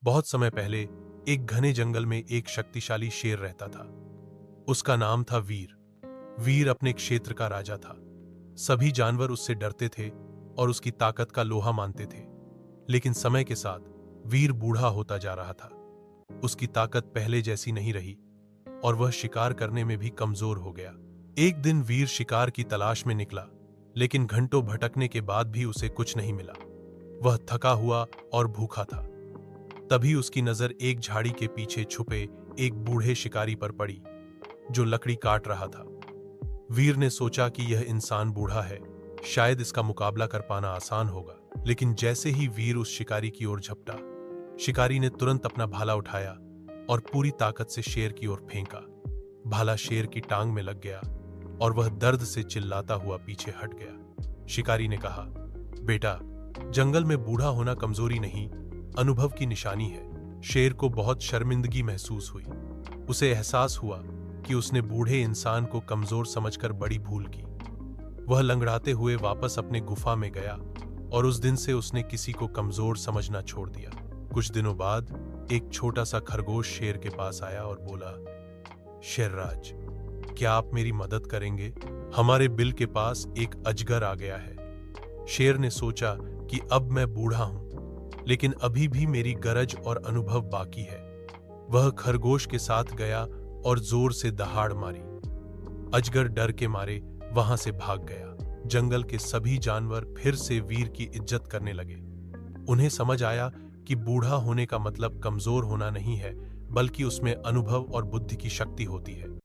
बहुत समय पहले एक घने जंगल में एक शक्तिशाली शेर रहता था। उसका नाम था वीर। वीर अपने क्षेत्र का राजा था। सभी जानवर उससे डरते थे और उसकी ताकत का लोहा मानते थे। लेकिन समय के साथ वीर बूढ़ा होता जा रहा था। उसकी ताकत पहले जैसी नहीं रही और वह शिकार करने में भी कमजोर हो गया। एक दिन वीर शिकार की तलाश में निकला, लेकिन घंटों भटकने के बाद भी उसे कुछ नहीं मिला। वह थका हुआ और भूखा था। तभी उसकी नजर एक झाड़ी के पीछे छुपे एक बूढ़े शिकारी पर पड़ी, जो लकड़ी काट रहा था। वीर ने सोचा कि यह इंसान बूढ़ा है, शायद इसका मुकाबला कर पाना आसान होगा। लेकिन जैसे ही वीर उस शिकारी की ओर झपटा, शिकारी ने तुरंत अपना भाला उठाया और पूरी ताकत से शेर की ओर फेंका। भाला शेर की टांग में लग गया और वह दर्द से चिल्लाता हुआ पीछे हट गया। शिकारी ने कहा, बेटा, जंगल में बूढ़ा होना कमजोरी नहीं, अनुभव की निशानी है। शेर को बहुत शर्मिंदगी महसूस हुई। उसे एहसास हुआ कि उसने बूढ़े इंसान को कमजोर समझकर बड़ी भूल की। वह लंगड़ाते हुए वापस अपने गुफा में गया और उस दिन से उसने किसी को कमजोर समझना छोड़ दिया। कुछ दिनों बाद एक छोटा सा खरगोश शेर के पास आया और बोला, शेरराज, क्या आप मेरी मदद करेंगे? हमारे बिल के पास एक अजगर आ गया है। शेर ने सोचा कि अब मैं बूढ़ा हूं, लेकिन अभी भी मेरी गरज और अनुभव बाकी है। वह खरगोश के साथ गया और जोर से दहाड़ मारी। अजगर डर के मारे वहां से भाग गया। जंगल के सभी जानवर फिर से वीर की इज्जत करने लगे। उन्हें समझ आया कि बूढ़ा होने का मतलब कमजोर होना नहीं है, बल्कि उसमें अनुभव और बुद्धि की शक्ति होती है।